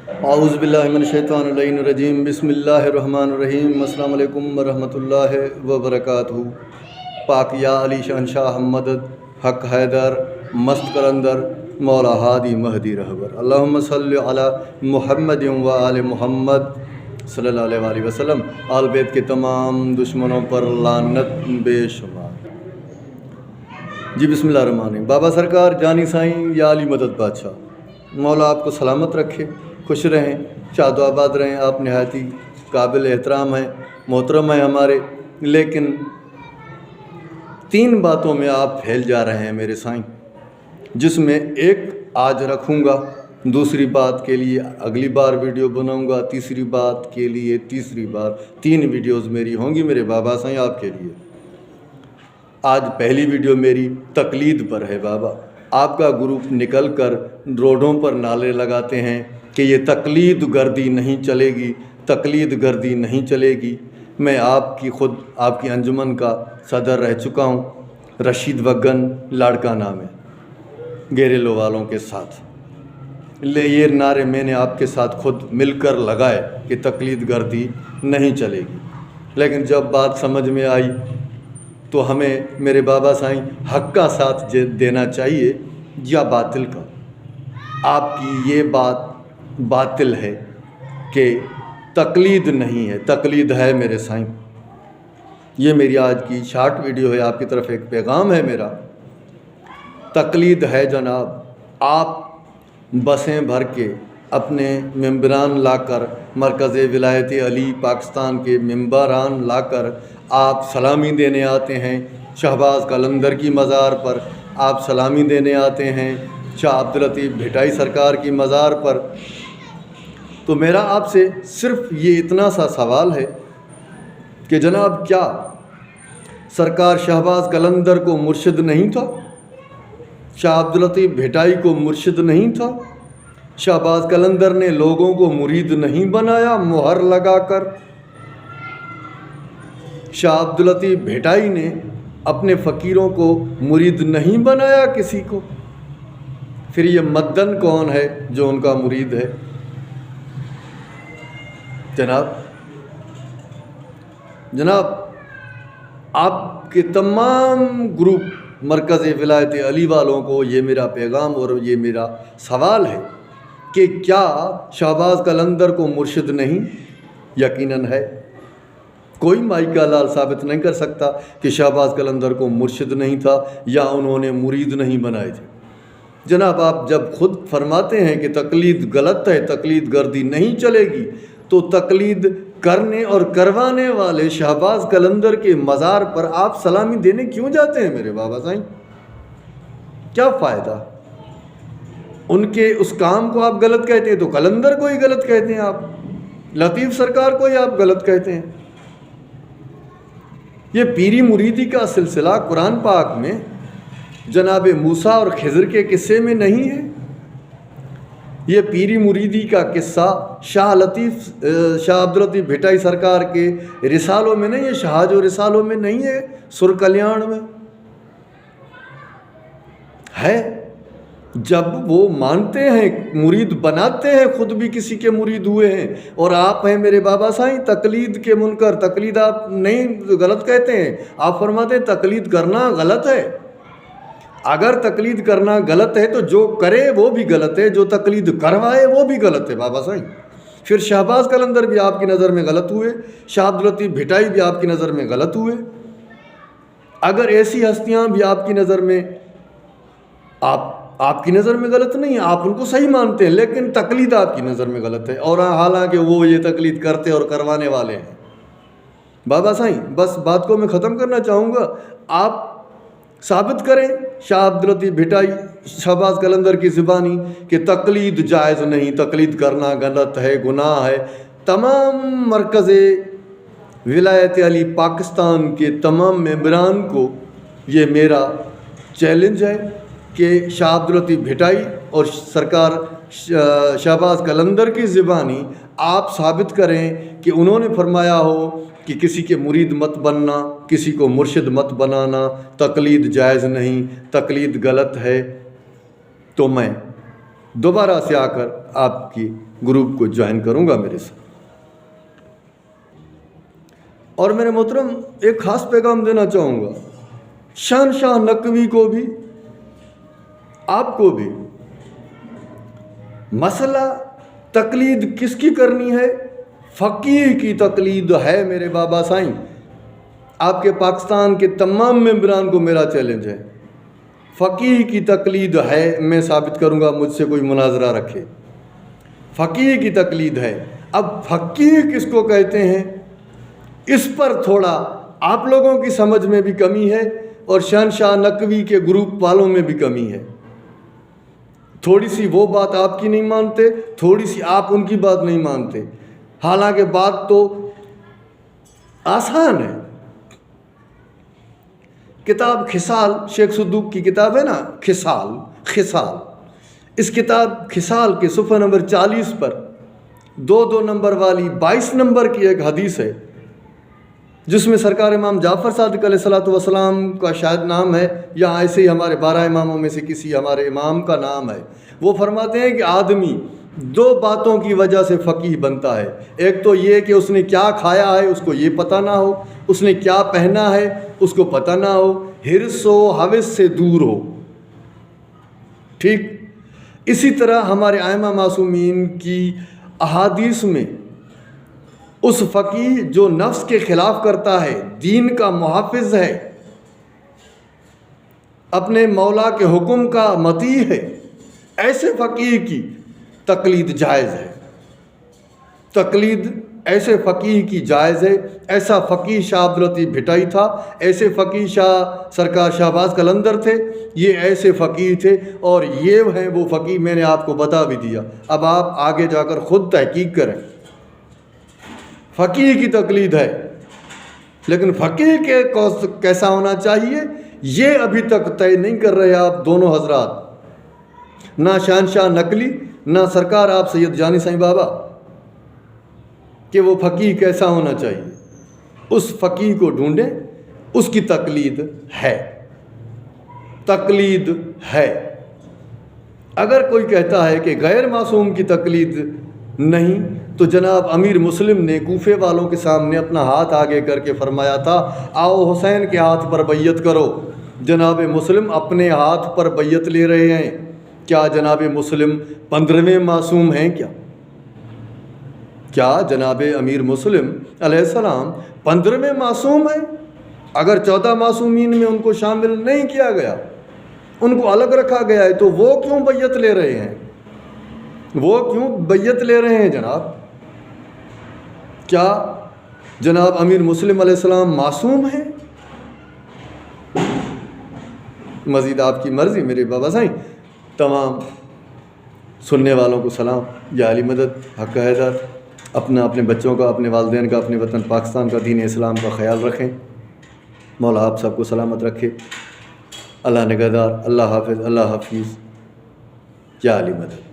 اعوذ باللہ من الشیطان الرجیم بسم اللہ الرحمن الرحیم السلام علیکم ورحمۃ اللہ وبرکاتہ۔ پاک یا علی شہنشاہ مدد حق حیدر مست قلندر مولا ہادی مہدی رہبر اللہم صلی علی محمد و آل محمد صلی اللہ علیہ وسلم۔ آل بیت کے تمام دشمنوں پر لعنت بے شمار۔ جی بسم اللہ الرحمن الرحیم۔ بابا سرکار جانی سائیں یا علی مدد بادشاہ، مولا آپ کو سلامت رکھے، خوش رہیں، شاد و آباد رہیں۔ آپ نہایتی قابل احترام ہیں، محترم ہیں ہمارے، لیکن 3 باتوں میں آپ پھیل جا رہے ہیں میرے سائیں، جس میں ایک آج رکھوں گا، دوسری بات کے لیے اگلی بار ویڈیو بناؤں گا، تیسری بات کے لیے تیسری بار 3 ویڈیوز میری ہوں گی میرے بابا سائیں آپ کے لیے۔ آج پہلی ویڈیو میری تقلید پر ہے۔ بابا آپ کا گروپ نکل کر روڈوں پر نعرے لگاتے ہیں کہ یہ تقلید گردی نہیں چلے گی، تقلید گردی نہیں چلے گی۔ میں آپ کی انجمن کا صدر رہ چکا ہوں، رشید وگن لاڑکانہ میں گیریلو والوں کے ساتھ۔ یہ نعرے میں نے آپ کے ساتھ خود مل کر لگائے کہ تقلید گردی نہیں چلے گی، لیکن جب بات سمجھ میں آئی تو ہمیں میرے بابا سائیں حق کا ساتھ دینا چاہیے یا باطل کا۔ آپ کی یہ بات باطل ہے کہ تقلید نہیں ہے، تقلید ہے میرے سائیں۔ یہ میری آج کی شارٹ ویڈیو ہے، آپ کی طرف ایک پیغام ہے میرا۔ تقلید ہے جناب، آپ بسیں بھر کے اپنے ممبران لا کر، مرکز ولایت علی پاکستان کے ممبران لا کر آپ سلامی دینے آتے ہیں۔ شہباز قلندر کی مزار پر آپ سلامی دینے آتے ہیں، شاہ عبداللطیف بھٹائی سرکار کی مزار پر۔ تو میرا آپ سے صرف یہ اتنا سا سوال ہے کہ جناب کیا سرکار شہباز قلندر کو مرشد نہیں تھا؟ شاہ عبداللطیف بھٹائی کو مرشد نہیں تھا؟ شہباز قلندر نے لوگوں کو مرید نہیں بنایا مہر لگا کر؟ شاہ عبداللطیف بھٹائی نے اپنے فقیروں کو مرید نہیں بنایا کسی کو؟ پھر یہ مدن کون ہے جو ان کا مرید ہے؟ جناب آپ کے تمام گروپ مرکز ولایت علی والوں کو یہ میرا پیغام اور یہ میرا سوال ہے کہ کیا شہباز قلندر کو مرشد نہیں؟ یقیناً ہے۔ کوئی مائی کا لال ثابت نہیں کر سکتا کہ شہباز قلندر کو مرشد نہیں تھا یا انہوں نے مرید نہیں بنائے تھے۔ جناب آپ جب خود فرماتے ہیں کہ تقلید غلط ہے، تقلید گردی نہیں چلے گی، تو تقلید کرنے اور کروانے والے شہباز قلندر کے مزار پر آپ سلامی دینے کیوں جاتے ہیں میرے بابا سائیں؟ کیا فائدہ؟ ان کے اس کام کو آپ غلط کہتے ہیں تو قلندر کو ہی غلط کہتے ہیں، آپ لطیف سرکار کو ہی آپ غلط کہتے ہیں۔ یہ پیری مریدی کا سلسلہ قرآن پاک میں جناب موسیٰ اور خضر کے قصے میں نہیں ہے۔ یہ پیری مریدی کا قصہ شاہ عبداللطیف بھٹائی سرکار کے رسالوں میں نہیں ہے، شہاج و رسالوں میں نہیں ہے، سر کلیان میں ہے۔ جب وہ مانتے ہیں، مرید بناتے ہیں، خود بھی کسی کے مرید ہوئے ہیں، اور آپ ہیں میرے بابا سائیں تقلید کے منکر۔ تقلید آپ نہیں غلط کہتے ہیں، آپ فرماتے ہیں تقلید کرنا غلط ہے۔ اگر تقلید کرنا غلط ہے تو جو کرے وہ بھی غلط ہے، جو تقلید کروائے وہ بھی غلط ہے بابا سائیں۔ پھر شہباز قلندر بھی آپ کی نظر میں غلط ہوئے، شاہ عبداللطیف بھٹائی بھی آپ کی نظر میں غلط ہوئے۔ اگر ایسی ہستیاں بھی آپ کی نظر میں آپ کی نظر میں غلط نہیں ہیں، آپ ان کو صحیح مانتے ہیں، لیکن تقلید آپ کی نظر میں غلط ہے، اور حالانکہ وہ یہ تقلید کرتے اور کروانے والے ہیں۔ بابا سائیں بس بات کو میں ختم کرنا چاہوں گا، آپ ثابت کریں شاہ عبداللطیف بھٹائی شہباز قلندر کی زبانی کہ تقلید جائز نہیں، تقلید کرنا غلط ہے، گناہ ہے۔ تمام مرکز ولایت علی پاکستان کے تمام ممبران کو یہ میرا چیلنج ہے کہ شاہ عبداللطیف بھٹائی اور سرکار شہباز قلندر کی زبانی آپ ثابت کریں کہ انہوں نے فرمایا ہو کہ کسی کے مرید مت بننا، کسی کو مرشد مت بنانا، تقلید جائز نہیں، تقلید غلط ہے، تو میں دوبارہ سے آ کر آپ کی گروپ کو جوائن کروں گا میرے ساتھ۔ اور میرے محترم ایک خاص پیغام دینا چاہوں گا شہنشاہ نقوی کو بھی، آپ کو بھی۔ مسئلہ تقلید کس کی کرنی ہے؟ فقیہ کی تقلید ہے میرے بابا سائیں۔ آپ کے پاکستان کے تمام ممبران کو میرا چیلنج ہے، فقیہ کی تقلید ہے۔ میں ثابت کروں گا، مجھ سے کوئی مناظرہ رکھے۔ فقیہ کی تقلید ہے۔ اب فقیہ کس کو کہتے ہیں، اس پر تھوڑا آپ لوگوں کی سمجھ میں بھی کمی ہے اور شہنشاہ نقوی کے گروپ والوں میں بھی کمی ہے۔ تھوڑی سی وہ بات آپ کی نہیں مانتے، تھوڑی سی آپ ان کی بات نہیں مانتے، حالانکہ بات تو آسان ہے۔ کتاب خصال، شیخ صدوق کی کتاب ہے نا، خصال، اس کتاب خصال کے صفحہ نمبر 40 پر 2 نمبر والی 22 نمبر کی ایک حدیث ہے، جس میں سرکار امام جعفر صادق علیہ الصلوۃ والسلام کا شاید نام ہے، یا ایسے ہی ہمارے 12 اماموں میں سے کسی ہمارے امام کا نام ہے۔ وہ فرماتے ہیں کہ آدمی 2 باتوں کی وجہ سے فقیہ بنتا ہے۔ ایک تو یہ کہ اس نے کیا کھایا ہے اس کو یہ پتہ نہ ہو، اس نے کیا پہنا ہے اس کو پتہ نہ ہو، حرص و ہوس سے دور ہو۔ ٹھیک اسی طرح ہمارے ائمہ معصومین کی احادیث میں اس فقیہ جو نفس کے خلاف کرتا ہے، دین کا محافظ ہے، اپنے مولا کے حکم کا مطیع ہے، ایسے فقیہ کی تقلید جائز ہے۔ تقلید ایسے فقیہ کی جائز ہے۔ ایسا فقیہ شاہ عبداللطیف بھٹائی تھا، ایسے فقیہ شاہ سرکار شہباز قلندر تھے، یہ ایسے فقیہ تھے، اور یہ ہیں وہ فقیہ، میں نے آپ کو بتا بھی دیا۔ اب آپ آگے جا کر خود تحقیق کریں۔ فقیہ کی تقلید ہے، لیکن فقیہ کے کیسا ہونا چاہیے یہ ابھی تک طے نہیں کر رہے آپ دونوں حضرات، نہ شہنشاہ نقوی نہ سرکار آپ سید جانی سائیں بابا، کہ وہ فقیہ کیسا ہونا چاہیے۔ اس فقیہ کو ڈھونڈیں، اس کی تقلید ہے، تقلید ہے۔ اگر کوئی کہتا ہے کہ غیر معصوم کی تقلید نہیں، تو جناب امیر مسلم نے کوفے والوں کے سامنے اپنا ہاتھ آگے کر کے فرمایا تھا، آؤ حسین کے ہاتھ پر بیعت کرو۔ جناب مسلم اپنے ہاتھ پر بیعت لے رہے ہیں۔ کیا جناب مسلم 15ویں معصوم ہیں؟ کیا جناب امیر مسلم علیہ السلام 15ویں معصوم ہیں؟ اگر 14 معصومین میں ان کو شامل نہیں کیا گیا، ان کو الگ رکھا گیا ہے، تو وہ کیوں بیعت لے رہے ہیں؟ وہ کیوں بیعت لے رہے ہیں جناب؟ کیا جناب امیر مسلم علیہ السلام معصوم ہیں؟ مزید آپ کی مرضی میرے بابا سائیں۔ تمام سننے والوں کو سلام، یا علی مدد، حق حیدر۔ اپنے بچوں کا، اپنے والدین کا، اپنے وطن پاکستان کا، دین اسلام کا خیال رکھیں۔ مولا آپ سب کو سلامت رکھے۔ اللہ نگہدار، اللہ حافظ، اللہ حفیظ، یا علی مدد۔